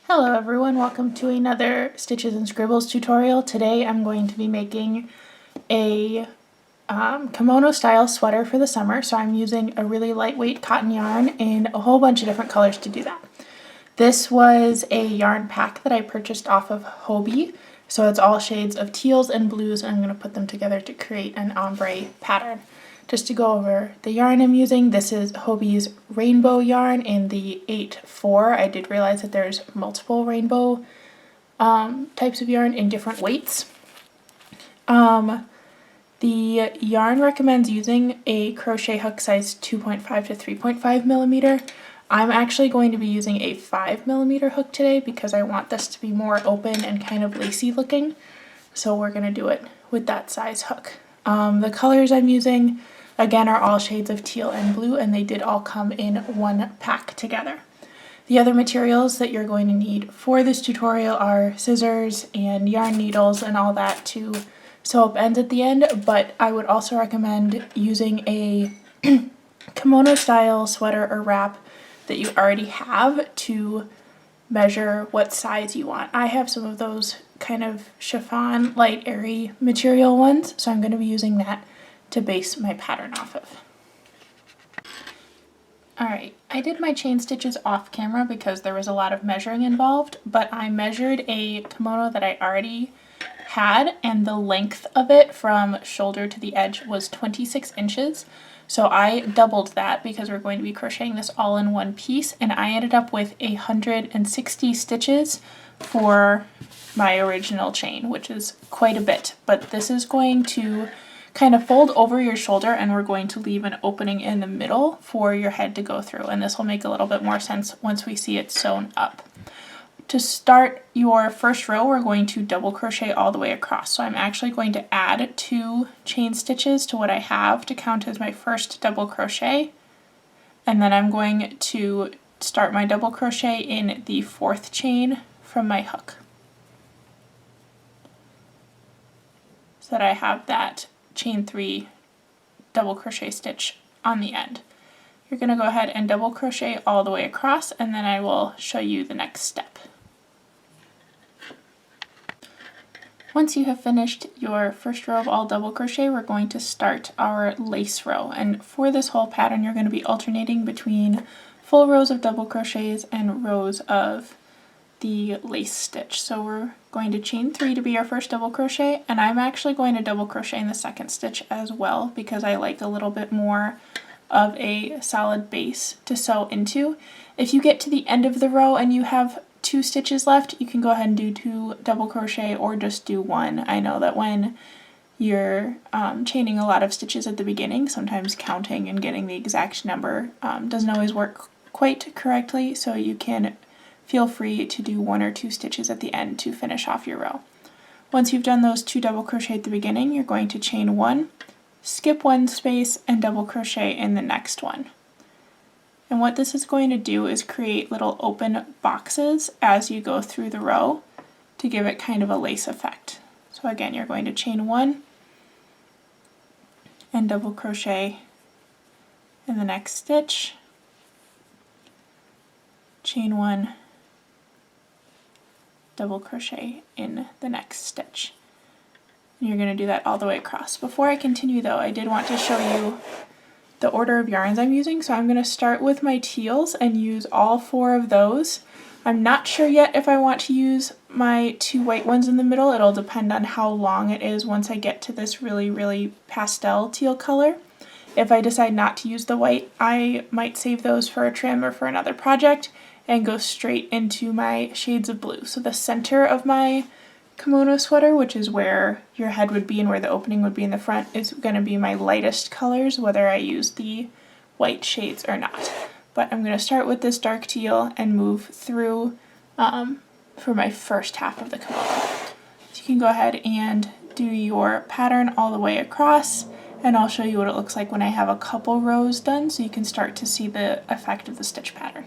Hello everyone, welcome to another Stitches and Scribbles tutorial. Today I'm going to be making a kimono style sweater for the summer, so I'm using a really lightweight cotton yarn in a whole bunch of different colors to do that. This was a yarn pack that I purchased off of Hobie, so it's all shades of teals and blues, and I'm going to put them together to create an ombre pattern. Just to go over the yarn I'm using, this is Hobie's rainbow yarn in the 8-4. I did realize that there's multiple rainbow types of yarn in different weights. The yarn recommends using a crochet hook size 2.5 to 3.5 millimeter. I'm actually going to be using a 5 millimeter hook today because I want this to be more open and kind of lacy looking. So we're going to do it with that size hook. The colors I'm using, again, are all shades of teal and blue, and they did all come in one pack together. The other materials that you're going to need for this tutorial are scissors and yarn needles and all that to sew up ends at the end, but I would also recommend using a kimono style sweater or wrap that you already have to measure what size you want. I have some of those kind of chiffon, light, airy material ones, so I'm going to be using that to base my pattern off of. Alright, I did my chain stitches off camera because there was a lot of measuring involved, but I measured a kimono that I already had, and the length of it from shoulder to the edge was 26 inches. So I doubled that because we're going to be crocheting this all in one piece, and I ended up with 160 stitches for my original chain, which is quite a bit. But this is going to kind of fold over your shoulder, and we're going to leave an opening in the middle for your head to go through, and this will make a little bit more sense once we see it sewn up. To start your first row, we're going to double crochet all the way across. So I'm actually going to add 2 chain stitches to what I have to count as my first double crochet. And then I'm going to start my double crochet in the 4th chain from my hook, so that I have that chain 3 double crochet stitch on the end. You're going to go ahead and double crochet all the way across, and then I will show you the next step. Once you have finished your first row of all double crochet, we're going to start our lace row. And for this whole pattern, you're going to be alternating between full rows of double crochets and rows of the lace stitch. So we're going to chain 3 to be our first double crochet, and I'm actually going to double crochet in the 2nd stitch as well because I like a little bit more of a solid base to sew into. If you get to the end of the row and you have 2 stitches left, you can go ahead and do 2 double crochet or just do 1. I know that when you're chaining a lot of stitches at the beginning, sometimes counting and getting the exact number doesn't always work quite correctly, so you can feel free to do 1 or 2 stitches at the end to finish off your row. Once you've done those 2 double crochet at the beginning, you're going to chain 1, skip 1 space, and double crochet in the next one. And what this is going to do is create little open boxes as you go through the row to give it kind of a lace effect. So again, you're going to chain 1 and double crochet in the next stitch, chain 1, double crochet in the next stitch. And you're going to do that all the way across. Before I continue though, I did want to show you the order of yarns I'm using. So I'm going to start with my teals and use all 4 of those. I'm not sure yet if I want to use my 2 white ones in the middle. It'll depend on how long it is once I get to this really pastel teal color. If I decide not to use the white, I might save those for a trim or for another project and go straight into my shades of blue. So the center of my kimono sweater, which is where your head would be and where the opening would be in the front, is going to be my lightest colors, whether I use the white shades or not. But I'm going to start with this dark teal and move through for my first half of the kimono. So you can go ahead and do your pattern all the way across, and I'll show you what it looks like when I have a couple rows done so you can start to see the effect of the stitch pattern.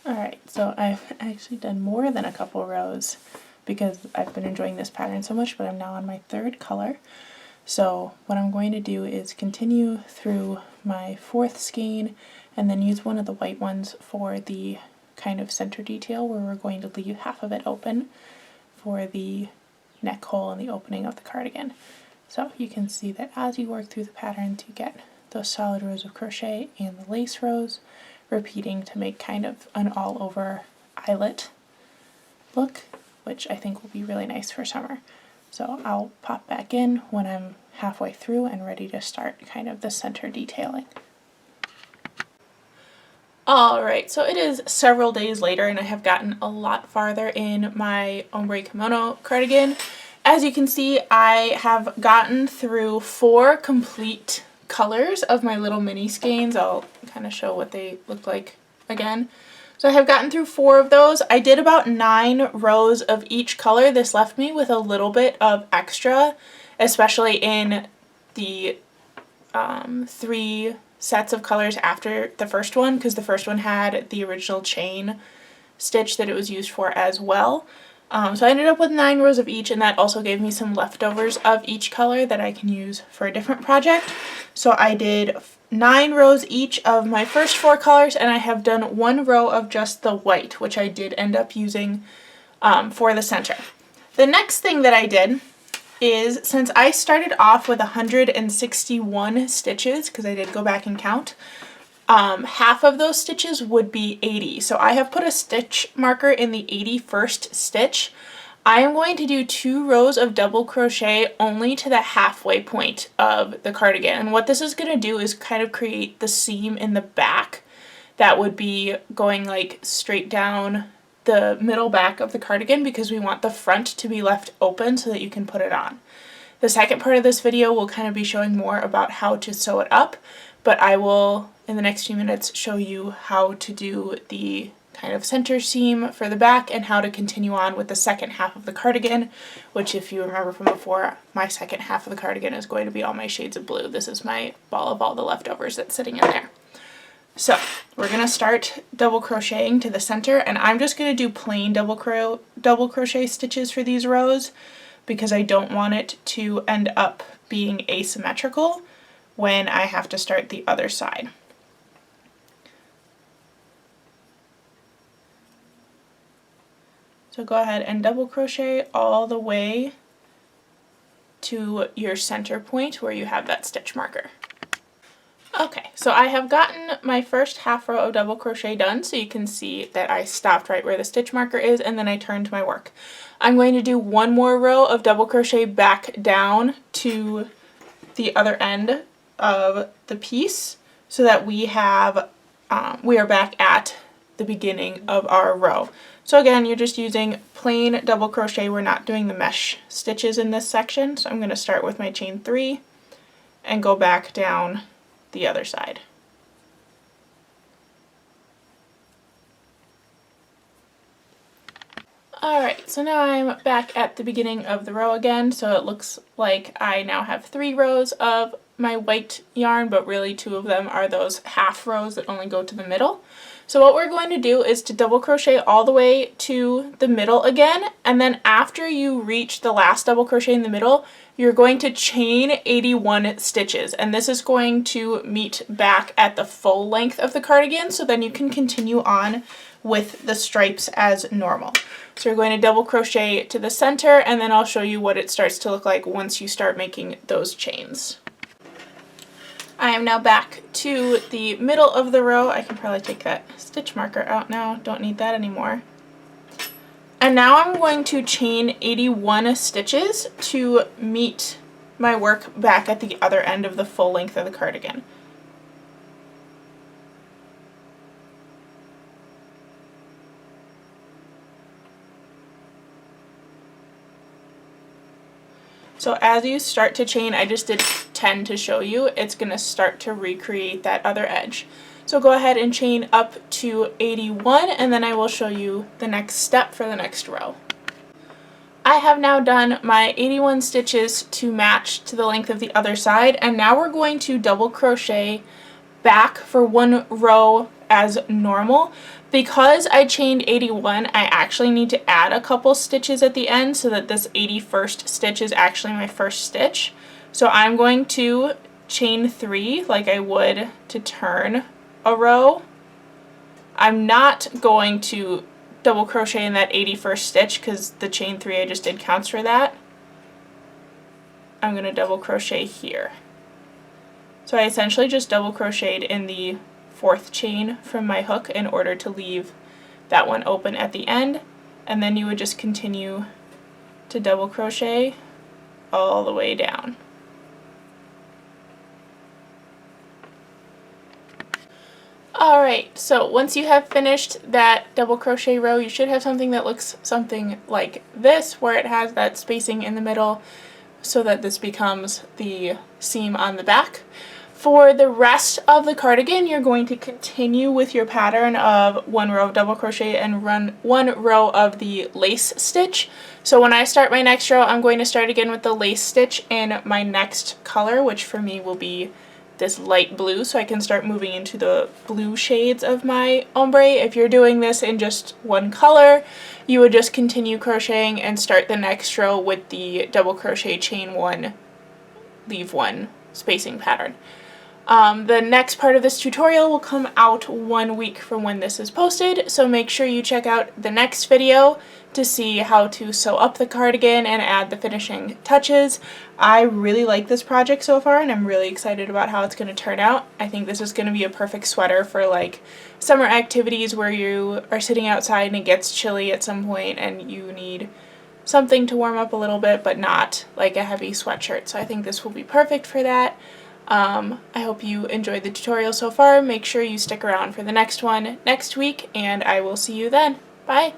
Alright, so I've actually done more than a couple rows because I've been enjoying this pattern so much, but I'm now on my 3rd color. So what I'm going to do is continue through my 4th skein and then use one of the white ones for the kind of center detail where we're going to leave half of it open for the neck hole and the opening of the cardigan. So you can see that as you work through the patterns, you get those solid rows of crochet and the lace rows, repeating to make kind of an all over eyelet look, which I think will be really nice for summer. So I'll pop back in when I'm halfway through and ready to start kind of the center detailing. Alright, so it is several days later and I have gotten a lot farther in my Ombre Kimono cardigan. As you can see, I have gotten through 4 complete colors of my little mini skeins. I'll kind of show what they look like again. So I have gotten through 4 of those. I did about 9 rows of each color. This left me with a little bit of extra, especially in the 3 sets of colors after the first one, because the first one had the original chain stitch that it was used for as well. So I ended up with 9 rows of each, and that also gave me some leftovers of each color that I can use for a different project. So I did 9 rows each of my first 4 colors, and I have done 1 row of just the white, which I did end up using for the center. The next thing that I did is, since I started off with 161 stitches, because I did go back and count, half of those stitches would be 80. So I have put a stitch marker in the 81st stitch. I am going to do 2 rows of double crochet only to the halfway point of the cardigan. And what this is going to do is kind of create the seam in the back that would be going like straight down the middle back of the cardigan, because we want the front to be left open so that you can put it on. The second part of this video will kind of be showing more about how to sew it up, but I will in the next few minutes show you how to do the kind of center seam for the back and how to continue on with the second half of the cardigan, which, if you remember from before, my second half of the cardigan is going to be all my shades of blue. This is my ball of all the leftovers that's sitting in there. So we're going to start double crocheting to the center, and I'm just going to do plain double crochet stitches for these rows because I don't want it to end up being asymmetrical when I have to start the other side. So go ahead and double crochet all the way to your center point where you have that stitch marker. Okay, so I have gotten my first half row of double crochet done, so you can see that I stopped right where the stitch marker is and then I turned my work. I'm going to do 1 more row of double crochet back down to the other end of the piece so that we are back at the beginning of our row. So again, you're just using plain double crochet. We're not doing the mesh stitches in this section, so I'm going to start with my chain 3 and go back down the other side. Alright, so now I'm back at the beginning of the row again, so it looks like I now have 3 rows of my white yarn, but really 2 of them are those half rows that only go to the middle. So what we're going to do is to double crochet all the way to the middle again, and then after you reach the last double crochet in the middle, you're going to chain 81 stitches, and this is going to meet back at the full length of the cardigan, so then you can continue on with the stripes as normal. So you're going to double crochet to the center, and then I'll show you what it starts to look like once you start making those chains. I am now back to the middle of the row. I can probably take that stitch marker out now, don't need that anymore. And now I'm going to chain 81 stitches to meet my work back at the other end of the full length of the cardigan. So as you start to chain, I just did 10 to show you, it's going to start to recreate that other edge. So go ahead and chain up to 81, and then I will show you the next step for the next row. I have now done my 81 stitches to match to the length of the other side, and now we're going to double crochet back for 1 row as normal. Because I chained 81, I actually need to add a couple stitches at the end so that this 81st stitch is actually my first stitch. So I'm going to chain 3 like I would to turn a row. I'm not going to double crochet in that 81st stitch because the chain 3 I just did counts for that. I'm going to double crochet here. So I essentially just double crocheted in the 4th chain from my hook in order to leave that one open at the end, and then you would just continue to double crochet all the way down. Alright, so once you have finished that double crochet row, you should have something that looks something like this, where it has that spacing in the middle so that this becomes the seam on the back. For the rest of the cardigan, you're going to continue with your pattern of 1 row of double crochet and run 1 row of the lace stitch. So when I start my next row, I'm going to start again with the lace stitch in my next color, which for me will be this light blue, so I can start moving into the blue shades of my ombre. If you're doing this in just one color, you would just continue crocheting and start the next row with the double crochet chain 1, leave 1 spacing pattern. The next part of this tutorial will come out 1 week from when this is posted, so make sure you check out the next video to see how to sew up the cardigan and add the finishing touches. I really like this project so far, and I'm really excited about how it's going to turn out. I think this is going to be a perfect sweater for like summer activities where you are sitting outside and it gets chilly at some point and you need something to warm up a little bit but not like a heavy sweatshirt. So I think this will be perfect for that. I hope you enjoyed the tutorial so far. Make sure you stick around for the next one next week, and I will see you then. Bye!